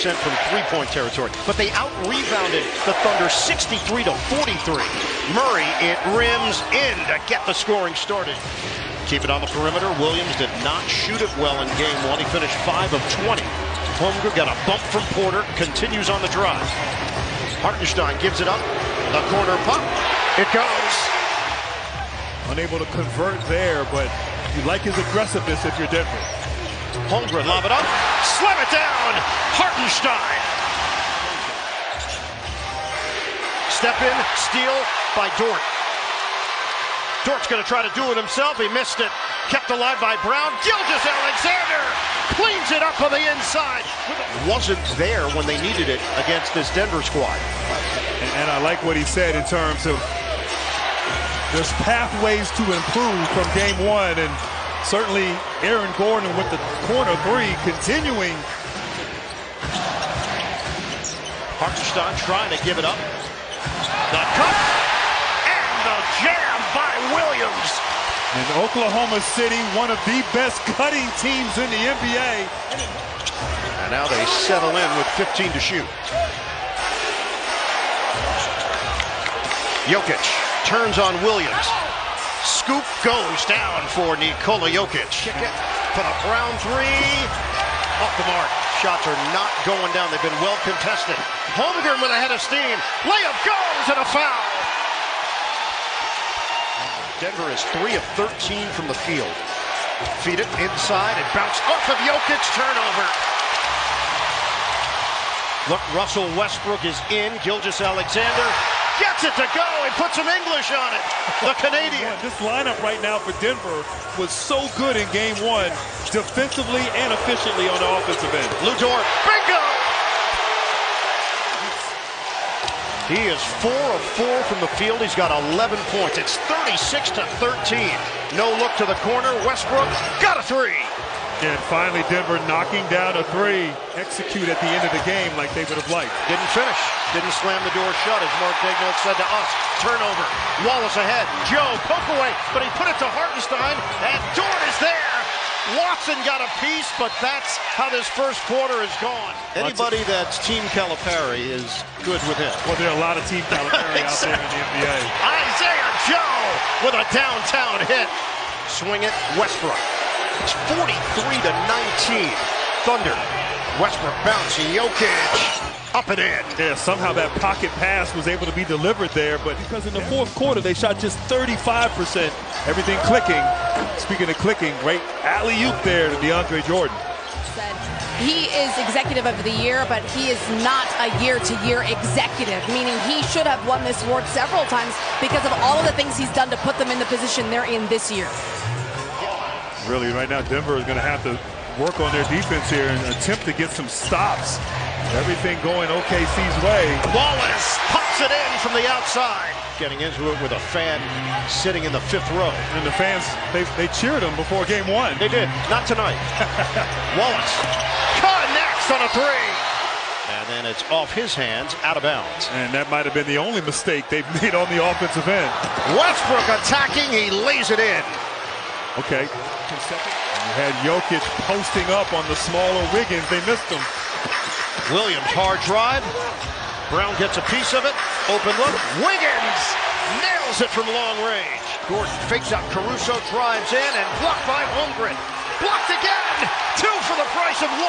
from three-point territory, but they out-rebounded the Thunder 63 to 43. Murray, it rims in to get the scoring started. Keep it on the perimeter. Williams did not shoot it well in game one. He finished 5 of 20. Holmgren got a bump from Porter, continues on the drive. Hartenstein gives it up. The corner pump. It goes. Unable to convert there, but you like his aggressiveness if you're Denver. Holmgren lob it up. Slam it down. Hartenstein. Step in. Steal by Dort. Dort's going to try to do it himself. He missed it. Kept alive by Brown. Gilgeous-Alexander cleans it up on the inside. Wasn't there when they needed it against this Denver squad. And I like what he said in terms of there's pathways to improve from game one, and certainly Aaron Gordon with the corner three continuing. Hartenstein trying to give it up. The cut and the jam by Williams. And Oklahoma City, one of the best cutting teams in the NBA. And now they settle in with 15 to shoot. Jokić turns on Williams. Scoop goes down for Nikola Jokić. Kick it for the Brown three. Off the mark. Shots are not going down. They've been well contested. Holmgren with a head of steam. Layup goes and a foul. Denver is 3 of 13 from the field. Feed it inside and bounce off of Jokić. Turnover. Look, Russell Westbrook is in. Gilgeous-Alexander gets it to go. He puts some English on it. The Canadian. This lineup right now for Denver was so good in game one, defensively and efficiently on the offensive end. Lu Dort, bingo! He is 4 of 4 from the field. He's got 11 points. It's 36 to 13. No look to the corner. Westbrook got a three. And finally Denver knocking down a three. Execute at the end of the game like they would have liked. Didn't finish. Didn't slam the door shut, as Mark Daigneault said to us. Turnover. Wallace ahead. Joe, poke away, but he put it to Hartenstein, and Dort is there. Watson got a piece, but that's how this first quarter has gone. Anybody that's Team Calipari is good with him. Well, there are a lot of Team Calipari out there in the NBA. Isaiah Joe with a downtown hit. Swing it, Westbrook. It's 43 to 19. Thunder. Westbrook bouncing. Jokić up and in. Yeah, somehow that pocket pass was able to be delivered there, but because in the fourth quarter they shot just 35%. Everything clicking. Speaking of clicking, great alley-oop there to DeAndre Jordan. He is executive of the year, but he is not a year-to-year executive, meaning he should have won this award several times because of all of the things he's done to put them in the position they're in this year. Really, right now Denver is going to have to work on their defense here and attempt to get some stops. Everything going OKC's way. Wallace pops it in from the outside. Getting into it with a fan sitting in the 5th row. And the fans, they cheered him before game one. They did. Not tonight. Wallace connects on a three. And then it's off his hands, out of bounds. And that might have been the only mistake they've made on the offensive end. Westbrook attacking. He lays it in. Okay. You had Jokić posting up on the smaller Wiggins. They missed him. Williams, hard drive. Brown gets a piece of it. Open look. Wiggins nails it from long range. Gordon fakes out Caruso, drives in, and blocked by Holmgren. Blocked again. 2 for the price of 1.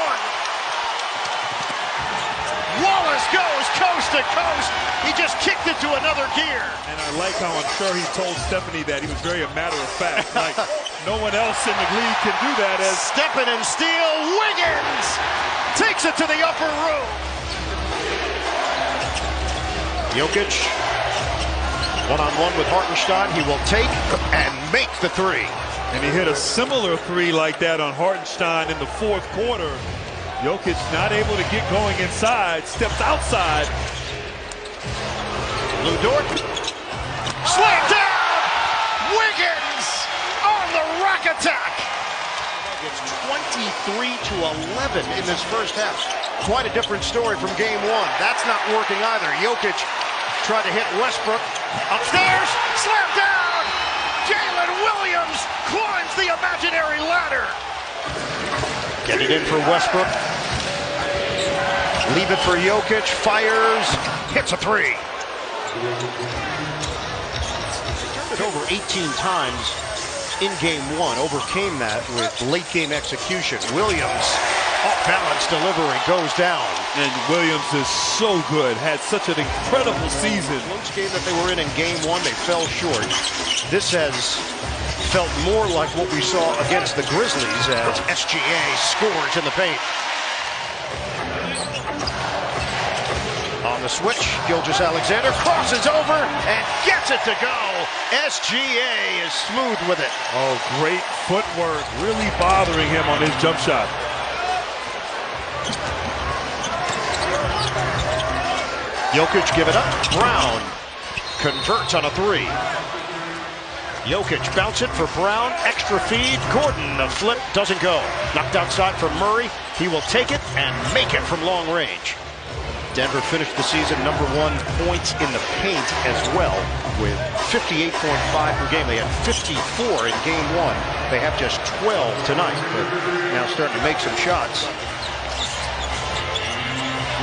Wallace goes coast to coast. He just kicked it to another gear. And I like how I'm sure he told Stephanie that he was very a matter of fact. Like no one else in the league can do that. As stepping and steal, Wiggins takes it to the upper room. Jokić, one-on-one with Hartenstein. He will take and make the three. And he hit a similar three like that on Hartenstein in the fourth quarter. Jokić not able to get going inside, steps outside. Lu Dort, slam down! Wiggins on the rack attack! It's 23 to 11 in this first half. Quite a different story from game one. That's not working either. Jokić tried to hit Westbrook. Upstairs, slam down! Jalen Williams climbs the imaginary ladder. Get it in for Westbrook. Leave it for Jokić, fires, hits a three. Turned it over 18 times in game one, overcame that with late game execution. Williams, off balance delivery, goes down. And Williams is so good, had such an incredible season. Close game that they were in game one, they fell short. This has felt more like what we saw against the Grizzlies as SGA scores in the paint. On the switch, Gilgeous-Alexander crosses over and gets it to go. SGA is smooth with it. Oh, great footwork, really bothering him on his jump shot. Jokić give it up. Brown converts on a three. Jokić bounce it for Brown. Extra feed. Gordon, the flip doesn't go. Knocked outside for Murray. He will take it and make it from long range. Denver finished the season #1 points in the paint as well with 58.5 per game. They had 54 in game one. They have just 12 tonight, but now starting to make some shots.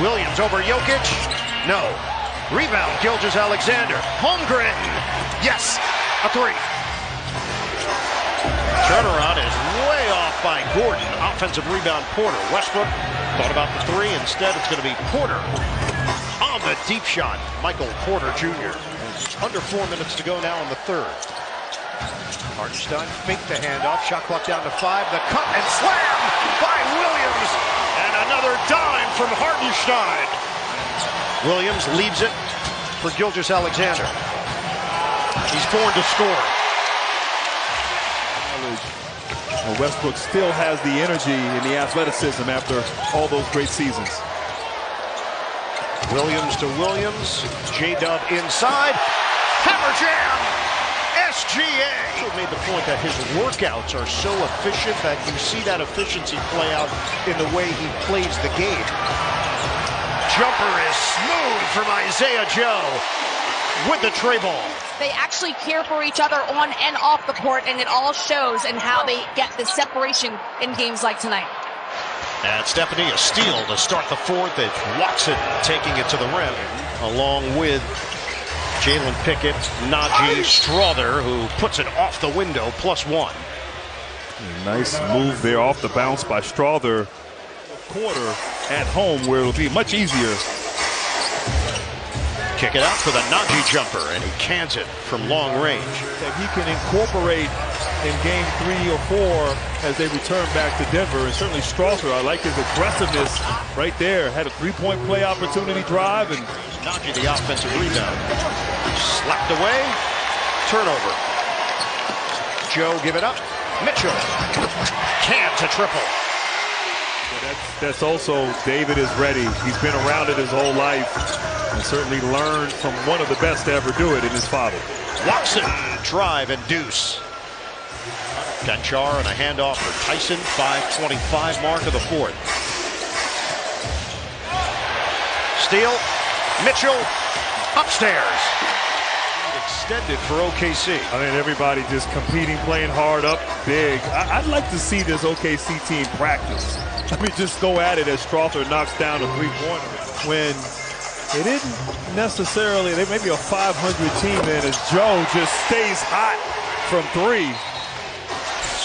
Williams over Jokić. No. Rebound, Gilgeous-Alexander. Holmgren. Yes, a three. Turnaround is way off by Gordon. Offensive rebound, Porter. Westbrook thought about the three. Instead, it's going to be Porter on the deep shot. Michael Porter Jr. Under 4 minutes to go now in the third. Hartenstein faked the handoff. Shot clock down to 5. The cut and slam by Williams. And another dime from Hartenstein. Williams leaves it for Gilgeous-Alexander. He's born to score. Westbrook still has the energy and the athleticism after all those great seasons. Williams to Williams. J-Dub inside. Hammer jam. SGA made the point that his workouts are so efficient that you see that efficiency play out in the way he plays the game. Jumper is smooth from Isaiah Joe with the tray ball. They actually care for each other on and off the court, and it all shows in how they get the separation in games like tonight. And Stephanie, a steal to start the fourth. It's Watson taking it to the rim, along with Jalen Pickett, Najee, Strother, who puts it off the window, +1. Nice move there off the bounce by Strother. Quarter at home where it'll be much easier. Kick it out for the Najee jumper, and he cans it from long range. That he can incorporate in game 3 or 4 as they return back to Denver. And certainly Strother, I like his aggressiveness right there. Had a three-point play opportunity drive, and Najee the offensive rebound. Slapped away. Turnover. Joe give it up. Mitchell cans a triple. That's also David is ready. He's been around it his whole life and certainly learned from one of the best to ever do it in his father. Watson drive and deuce. Gonchar and a handoff for Tyson. 5:25 mark of the fourth. Steal. Mitchell upstairs. Extended for OKC. I mean, everybody just competing, playing hard up big. I'd like to see this OKC team practice. I mean, just go at it as Strother knocks down a three-pointer. When they didn't necessarily, they may be a 500 team, and as Joe just stays hot from three.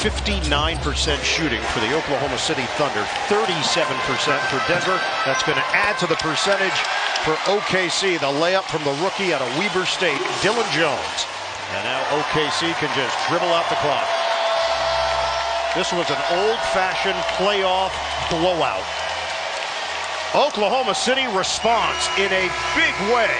59% shooting for the Oklahoma City Thunder, 37% for Denver. That's going to add to the percentage for OKC. The layup from the rookie out of Weber State, Dylan Jones. And now OKC can just dribble out the clock. This was an old-fashioned playoff blowout. Oklahoma City responds in a big way